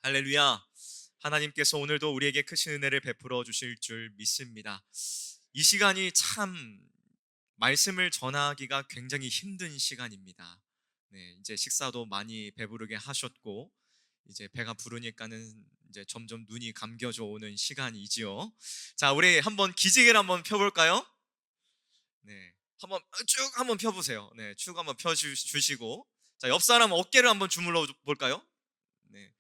할렐루야. 하나님께서 오늘도 우리에게 크신 은혜를 베풀어 주실 줄 믿습니다. 이 시간이 참 말씀을 전하기가 굉장히 힘든 시간입니다. 네, 이제 식사도 많이 배부르게 하셨고 이제 배가 부르니까는 이제 점점 눈이 감겨져 오는 시간이지요. 자, 우리 한번 기지개를 한번 펴볼까요? 네, 한번 쭉 한번 펴보세요. 네, 쭉 한번 펴주시고, 자, 옆 사람 어깨를 한번 주물러 볼까요? 네,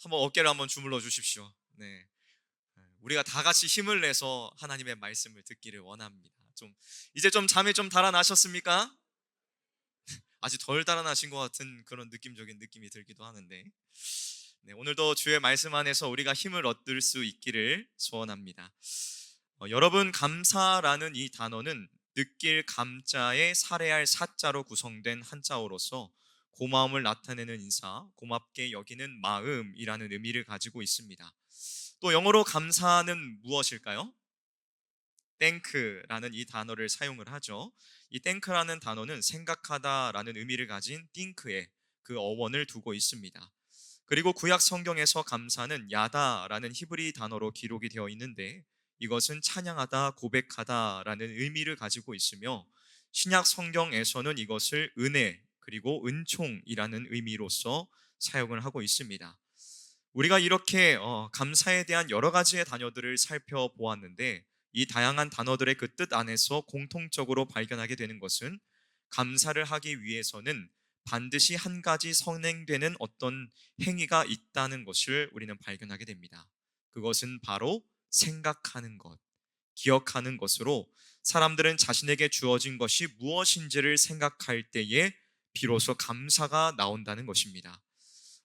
한번 어깨를 한번 주물러 주십시오. 네. 우리가 다 같이 힘을 내서 하나님의 말씀을 듣기를 원합니다. 이제 좀 잠이 좀 달아나셨습니까? 아직 덜 달아나신 것 같은 그런 느낌적인 느낌이 들기도 하는데, 네, 오늘도 주의 말씀 안에서 우리가 힘을 얻을 수 있기를 소원합니다. 여러분, 감사라는 이 단어는 느낄 감자에 살해할 사자로 구성된 한자어로서 고마움을 나타내는 인사, 고맙게 여기는 마음이라는 의미를 가지고 있습니다. 또 영어로 감사는 무엇일까요? thank라는 이 단어를 사용을 하죠. 이 thank라는 단어는 생각하다라는 의미를 가진 think에 그 어원을 두고 있습니다. 그리고 구약 성경에서 감사는 야다라는 히브리 단어로 기록이 되어 있는데, 이것은 찬양하다, 고백하다라는 의미를 가지고 있으며, 신약 성경에서는 이것을 은혜 그리고 은총이라는 의미로서 사용을 하고 있습니다. 우리가 이렇게 감사에 대한 여러 가지의 단어들을 살펴보았는데, 이 다양한 단어들의 그 뜻 안에서 공통적으로 발견하게 되는 것은, 감사를 하기 위해서는 반드시 한 가지 선행되는 어떤 행위가 있다는 것을 우리는 발견하게 됩니다. 그것은 바로 생각하는 것, 기억하는 것으로, 사람들은 자신에게 주어진 것이 무엇인지를 생각할 때에 비로소 감사가 나온다는 것입니다.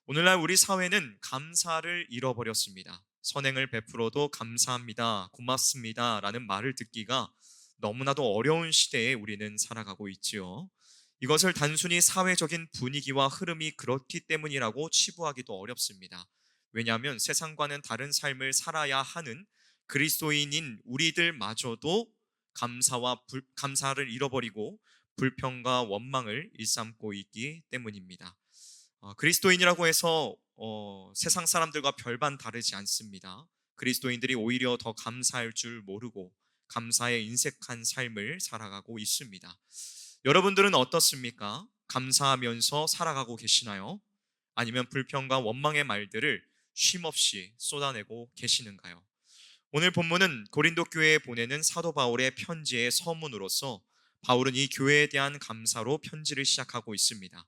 오늘날 우리 사회는 감사를 잃어버렸습니다. 선행을 베풀어도 감사합니다, 고맙습니다 라는 말을 듣기가 너무나도 어려운 시대에 우리는 살아가고 있지요. 이것을 단순히 사회적인 분위기와 흐름이 그렇기 때문이라고 치부하기도 어렵습니다. 왜냐하면 세상과는 다른 삶을 살아야 하는 그리스도인인 우리들마저도 감사를 잃어버리고 불평과 원망을 일삼고 있기 때문입니다. 그리스도인이라고 해서 세상 사람들과 별반 다르지 않습니다. 그리스도인들이 오히려 더 감사할 줄 모르고 감사에 인색한 삶을 살아가고 있습니다. 여러분들은 어떻습니까? 감사하면서 살아가고 계시나요? 아니면 불평과 원망의 말들을 쉼없이 쏟아내고 계시는가요? 오늘 본문은 고린도 교회에 보내는 사도 바울의 편지의 서문으로서, 바울은 이 교회에 대한 감사로 편지를 시작하고 있습니다.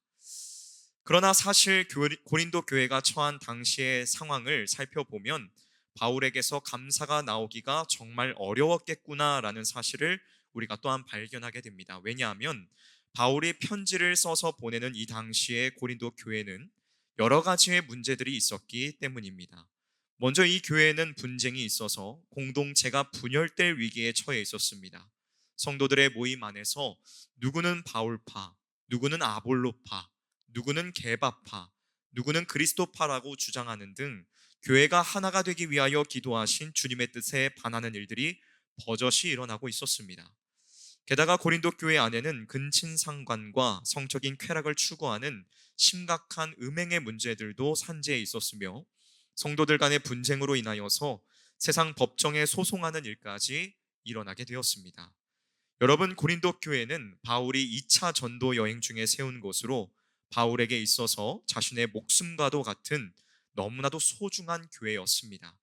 그러나 사실 고린도 교회가 처한 당시의 상황을 살펴보면 바울에게서 감사가 나오기가 정말 어려웠겠구나라는 사실을 우리가 또한 발견하게 됩니다. 왜냐하면 바울이 편지를 써서 보내는 이 당시의 고린도 교회는 여러 가지의 문제들이 있었기 때문입니다. 먼저 이 교회는 분쟁이 있어서 공동체가 분열될 위기에 처해 있었습니다. 성도들의 모임 안에서 누구는 바울파, 누구는 아볼로파, 누구는 게바파, 누구는 그리스도파라고 주장하는 등 교회가 하나가 되기 위하여 기도하신 주님의 뜻에 반하는 일들이 버젓이 일어나고 있었습니다. 게다가 고린도 교회 안에는 근친상간과 성적인 쾌락을 추구하는 심각한 음행의 문제들도 산재해 있었으며, 성도들 간의 분쟁으로 인하여서 세상 법정에 소송하는 일까지 일어나게 되었습니다. 여러분, 고린도 교회는 바울이 2차 전도 여행 중에 세운 곳으로 바울에게 있어서 자신의 목숨과도 같은 너무나도 소중한 교회였습니다.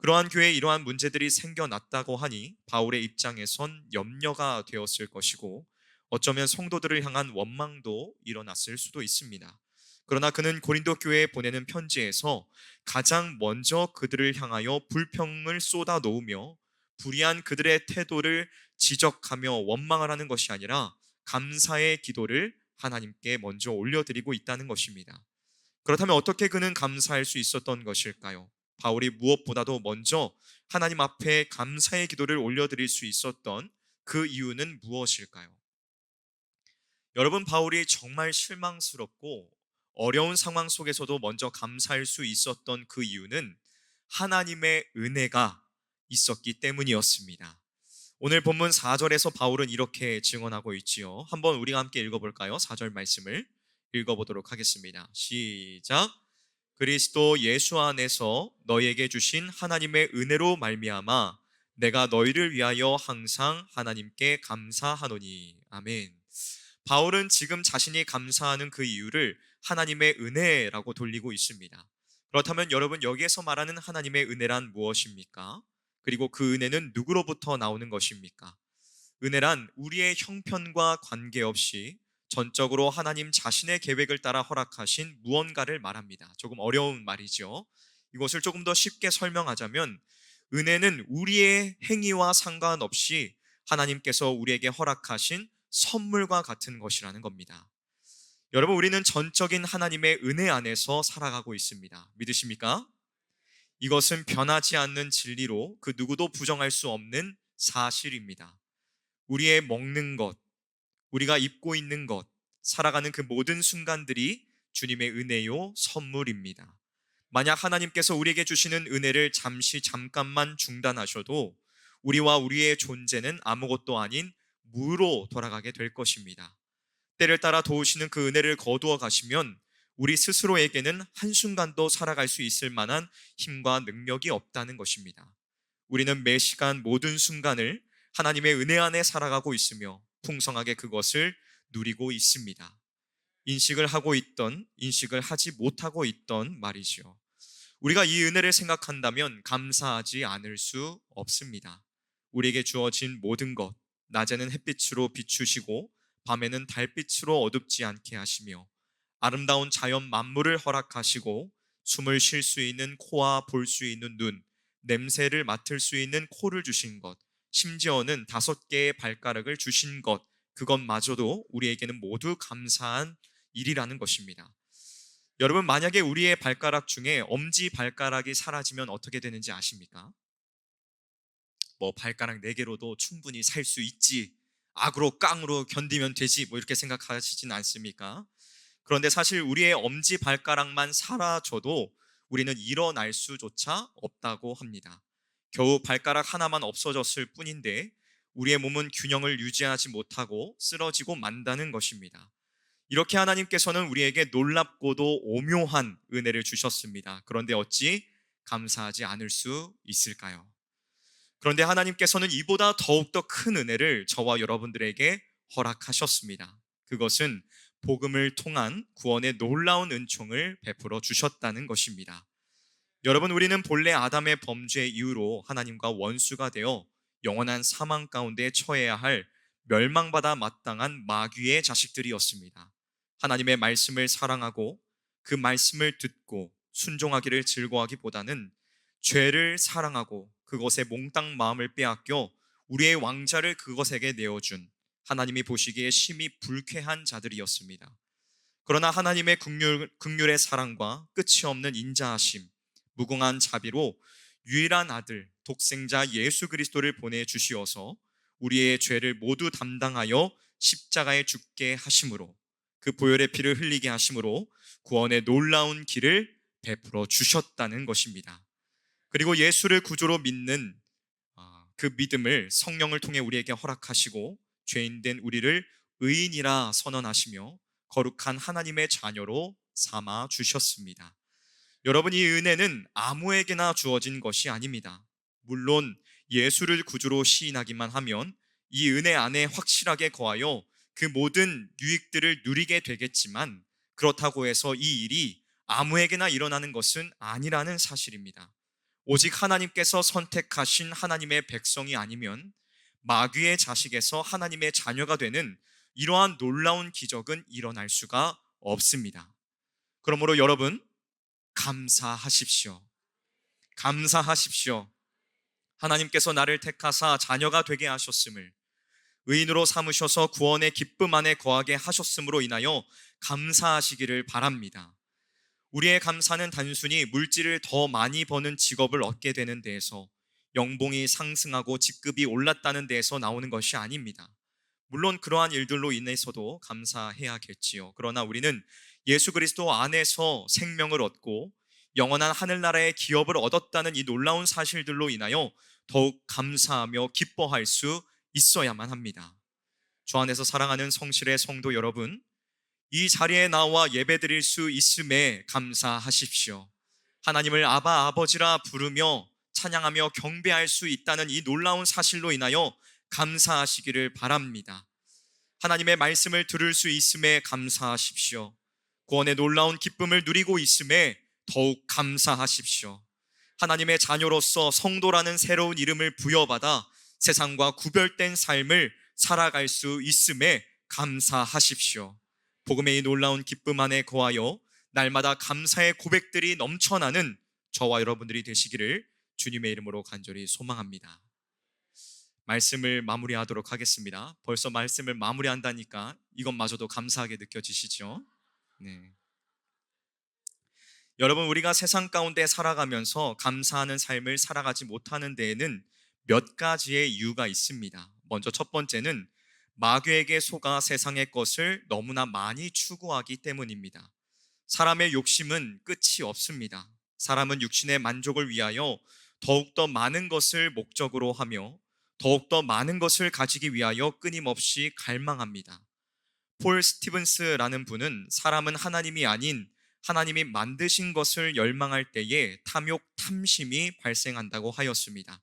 그러한 교회에 이러한 문제들이 생겨났다고 하니 바울의 입장에선 염려가 되었을 것이고, 어쩌면 성도들을 향한 원망도 일어났을 수도 있습니다. 그러나 그는 고린도 교회에 보내는 편지에서 가장 먼저 그들을 향하여 불평을 쏟아 놓으며 불의한 그들의 태도를 지적하며 원망을 하는 것이 아니라 감사의 기도를 하나님께 먼저 올려드리고 있다는 것입니다. 그렇다면 어떻게 그는 감사할 수 있었던 것일까요? 바울이 무엇보다도 먼저 하나님 앞에 감사의 기도를 올려드릴 수 있었던 그 이유는 무엇일까요? 여러분, 바울이 정말 실망스럽고 어려운 상황 속에서도 먼저 감사할 수 있었던 그 이유는 하나님의 은혜가 있었기 때문이었습니다. 오늘 본문 4절에서 바울은 이렇게 증언하고 있지요. 한번 우리가 함께 읽어볼까요? 4절 말씀을 읽어보도록 하겠습니다. 시작. 그리스도 예수 안에서 너희에게 주신 하나님의 은혜로 말미암아 내가 너희를 위하여 항상 하나님께 감사하노니. 아멘. 바울은 지금 자신이 감사하는 그 이유를 하나님의 은혜라고 돌리고 있습니다. 그렇다면 여러분, 여기에서 말하는 하나님의 은혜란 무엇입니까? 그리고 그 은혜는 누구로부터 나오는 것입니까? 은혜란 우리의 형편과 관계없이 전적으로 하나님 자신의 계획을 따라 허락하신 무언가를 말합니다. 조금 어려운 말이죠. 이것을 조금 더 쉽게 설명하자면, 은혜는 우리의 행위와 상관없이 하나님께서 우리에게 허락하신 선물과 같은 것이라는 겁니다. 여러분, 우리는 전적인 하나님의 은혜 안에서 살아가고 있습니다. 믿으십니까? 이것은 변하지 않는 진리로 그 누구도 부정할 수 없는 사실입니다. 우리의 먹는 것, 우리가 입고 있는 것, 살아가는 그 모든 순간들이 주님의 은혜요 선물입니다. 만약 하나님께서 우리에게 주시는 은혜를 잠깐만 중단하셔도 우리와 우리의 존재는 아무것도 아닌 무로 돌아가게 될 것입니다. 때를 따라 도우시는 그 은혜를 거두어 가시면 우리 스스로에게는 한순간도 살아갈 수 있을 만한 힘과 능력이 없다는 것입니다. 우리는 매 시간 모든 순간을 하나님의 은혜 안에 살아가고 있으며 풍성하게 그것을 누리고 있습니다. 인식을 하고 있던, 인식을 하지 못하고 있던 말이지요. 우리가 이 은혜를 생각한다면 감사하지 않을 수 없습니다. 우리에게 주어진 모든 것, 낮에는 햇빛으로 비추시고 밤에는 달빛으로 어둡지 않게 하시며 아름다운 자연 만물을 허락하시고 숨을 쉴 수 있는 코와 볼 수 있는 눈, 냄새를 맡을 수 있는 코를 주신 것, 심지어는 5개의 발가락을 주신 것, 그것마저도 우리에게는 모두 감사한 일이라는 것입니다. 여러분, 만약에 우리의 발가락 중에 엄지 발가락이 사라지면 어떻게 되는지 아십니까? 발가락 4개로도 충분히 살 수 있지, 악으로 깡으로 견디면 되지, 이렇게 생각하시진 않습니까? 그런데 사실 우리의 엄지 발가락만 사라져도 우리는 일어날 수조차 없다고 합니다. 겨우 발가락 하나만 없어졌을 뿐인데 우리의 몸은 균형을 유지하지 못하고 쓰러지고 만다는 것입니다. 이렇게 하나님께서는 우리에게 놀랍고도 오묘한 은혜를 주셨습니다. 그런데 어찌 감사하지 않을 수 있을까요? 그런데 하나님께서는 이보다 더욱더 큰 은혜를 저와 여러분들에게 허락하셨습니다. 그것은 복음을 통한 구원의 놀라운 은총을 베풀어 주셨다는 것입니다. 여러분, 우리는 본래 아담의 범죄 이후로 하나님과 원수가 되어 영원한 사망 가운데 처해야 할 멸망받아 마땅한 마귀의 자식들이었습니다. 하나님의 말씀을 사랑하고 그 말씀을 듣고 순종하기를 즐거워하기보다는 죄를 사랑하고 그것에 몽땅 마음을 빼앗겨 우리의 왕자를 그것에게 내어준 하나님이 보시기에 심히 불쾌한 자들이었습니다. 그러나 하나님의 긍휼의 사랑과 끝이 없는 인자하심, 무궁한 자비로 유일한 아들 독생자 예수 그리스도를 보내주시어서 우리의 죄를 모두 담당하여 십자가에 죽게 하심으로, 그 보혈의 피를 흘리게 하심으로 구원의 놀라운 길을 베풀어 주셨다는 것입니다. 그리고 예수를 구주로 믿는 그 믿음을 성령을 통해 우리에게 허락하시고 죄인된 우리를 의인이라 선언하시며 거룩한 하나님의 자녀로 삼아 주셨습니다. 여러분, 이 은혜는 아무에게나 주어진 것이 아닙니다. 물론 예수를 구주로 시인하기만 하면 이 은혜 안에 확실하게 거하여 그 모든 유익들을 누리게 되겠지만, 그렇다고 해서 이 일이 아무에게나 일어나는 것은 아니라는 사실입니다. 오직 하나님께서 선택하신 하나님의 백성이 아니면 마귀의 자식에서 하나님의 자녀가 되는 이러한 놀라운 기적은 일어날 수가 없습니다. 그러므로 여러분, 감사하십시오. 감사하십시오. 하나님께서 나를 택하사 자녀가 되게 하셨음을, 의인으로 삼으셔서 구원의 기쁨 안에 거하게 하셨음으로 인하여 감사하시기를 바랍니다. 우리의 감사는 단순히 물질을 더 많이 버는 직업을 얻게 되는 데에서, 연봉이 상승하고 직급이 올랐다는 데에서 나오는 것이 아닙니다. 물론 그러한 일들로 인해서도 감사해야겠지요. 그러나 우리는 예수 그리스도 안에서 생명을 얻고 영원한 하늘나라의 기업을 얻었다는 이 놀라운 사실들로 인하여 더욱 감사하며 기뻐할 수 있어야만 합니다. 주 안에서 사랑하는 성실의 성도 여러분, 이 자리에 나와 예배드릴 수 있음에 감사하십시오. 하나님을 아바 아버지라 부르며 찬양하며 경배할 수 있다는 이 놀라운 사실로 인하여 감사하시기를 바랍니다. 하나님의 말씀을 들을 수 있음에 감사하십시오. 구원의 놀라운 기쁨을 누리고 있음에 더욱 감사하십시오. 하나님의 자녀로서 성도라는 새로운 이름을 부여받아 세상과 구별된 삶을 살아갈 수 있음에 감사하십시오. 복음의 이 놀라운 기쁨 안에 거하여 날마다 감사의 고백들이 넘쳐나는 저와 여러분들이 되시기를 주님의 이름으로 간절히 소망합니다. 말씀을 마무리하도록 하겠습니다. 벌써 말씀을 마무리한다니까 이것마저도 감사하게 느껴지시죠? 네. 여러분, 우리가 세상 가운데 살아가면서 감사하는 삶을 살아가지 못하는 데에는 몇 가지의 이유가 있습니다. 먼저 첫 번째는 마귀에게 속아 세상의 것을 너무나 많이 추구하기 때문입니다. 사람의 욕심은 끝이 없습니다. 사람은 육신의 만족을 위하여 더욱더 많은 것을 목적으로 하며 더욱더 많은 것을 가지기 위하여 끊임없이 갈망합니다. 폴 스티븐스라는 분은 사람은 하나님이 아닌 하나님이 만드신 것을 열망할 때에 탐욕, 탐심이 발생한다고 하였습니다.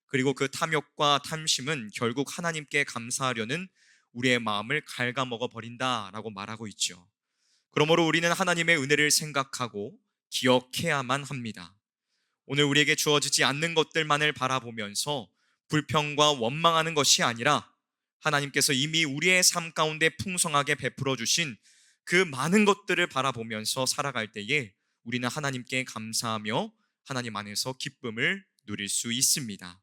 그리고 그 탐욕과 탐심은 결국 하나님께 감사하려는 우리의 마음을 갉아먹어 버린다라고 말하고 있죠. 그러므로 우리는 하나님의 은혜를 생각하고 기억해야만 합니다. 오늘 우리에게 주어지지 않는 것들만을 바라보면서 불평과 원망하는 것이 아니라 하나님께서 이미 우리의 삶 가운데 풍성하게 베풀어 주신 그 많은 것들을 바라보면서 살아갈 때에 우리는 하나님께 감사하며 하나님 안에서 기쁨을 누릴 수 있습니다.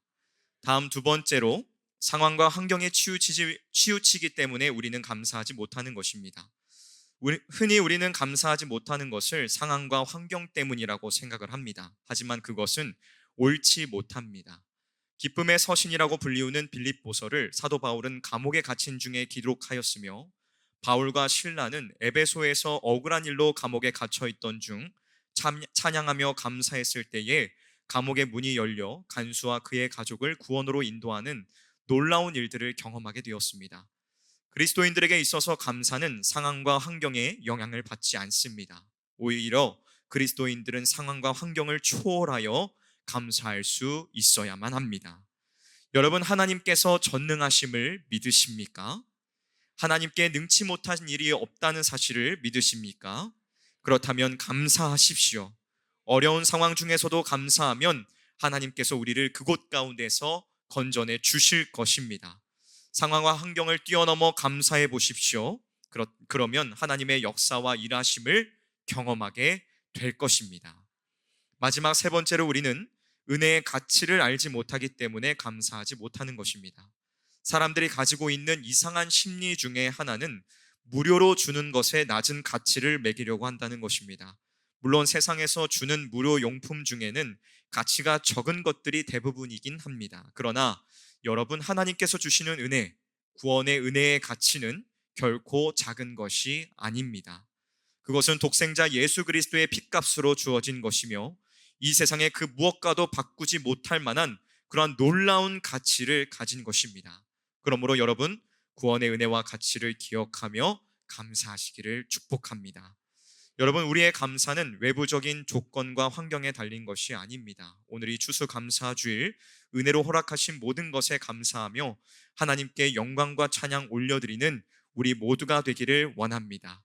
다음 두 번째로 상황과 환경에 치우치기 때문에 우리는 감사하지 못하는 것입니다. 흔히 우리는 감사하지 못하는 것을 상황과 환경 때문이라고 생각을 합니다. 하지만 그것은 옳지 못합니다. 기쁨의 서신이라고 불리우는 빌립보서를 사도 바울은 감옥에 갇힌 중에 기록하였으며 바울과 실라는 에베소에서 억울한 일로 감옥에 갇혀 있던 중 찬양하며 감사했을 때에 감옥의 문이 열려 간수와 그의 가족을 구원으로 인도하는 놀라운 일들을 경험하게 되었습니다. 그리스도인들에게 있어서 감사는 상황과 환경에 영향을 받지 않습니다. 오히려 그리스도인들은 상황과 환경을 초월하여 감사할 수 있어야만 합니다. 여러분, 하나님께서 전능하심을 믿으십니까? 하나님께 능치 못한 일이 없다는 사실을 믿으십니까? 그렇다면 감사하십시오. 어려운 상황 중에서도 감사하면 하나님께서 우리를 그곳 가운데서 건져내 주실 것입니다. 상황과 환경을 뛰어넘어 감사해 보십시오. 그러면 하나님의 역사와 일하심을 경험하게 될 것입니다. 마지막 세 번째로 우리는 은혜의 가치를 알지 못하기 때문에 감사하지 못하는 것입니다. 사람들이 가지고 있는 이상한 심리 중에 하나는 무료로 주는 것에 낮은 가치를 매기려고 한다는 것입니다. 물론 세상에서 주는 무료 용품 중에는 가치가 적은 것들이 대부분이긴 합니다. 그러나 여러분, 하나님께서 주시는 은혜, 구원의 은혜의 가치는 결코 작은 것이 아닙니다. 그것은 독생자 예수 그리스도의 핏값으로 주어진 것이며 이 세상의 그 무엇과도 바꾸지 못할 만한 그러한 놀라운 가치를 가진 것입니다. 그러므로 여러분, 구원의 은혜와 가치를 기억하며 감사하시기를 축복합니다. 여러분, 우리의 감사는 외부적인 조건과 환경에 달린 것이 아닙니다. 오늘 이 추수감사주일 은혜로 허락하신 모든 것에 감사하며 하나님께 영광과 찬양 올려드리는 우리 모두가 되기를 원합니다.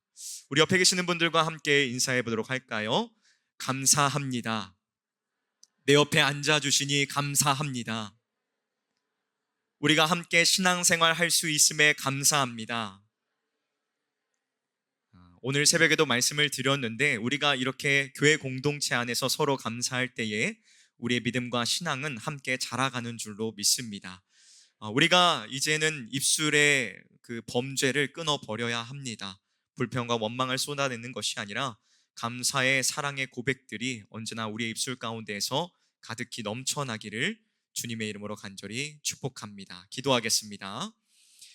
우리 옆에 계시는 분들과 함께 인사해 보도록 할까요? 감사합니다. 내 옆에 앉아주시니 감사합니다. 우리가 함께 신앙생활 할 수 있음에 감사합니다. 오늘 새벽에도 말씀을 드렸는데 우리가 이렇게 교회 공동체 안에서 서로 감사할 때에 우리의 믿음과 신앙은 함께 자라가는 줄로 믿습니다. 우리가 이제는 입술의 그 범죄를 끊어버려야 합니다. 불평과 원망을 쏟아내는 것이 아니라 감사의 사랑의 고백들이 언제나 우리의 입술 가운데에서 가득히 넘쳐나기를 주님의 이름으로 간절히 축복합니다. 기도하겠습니다.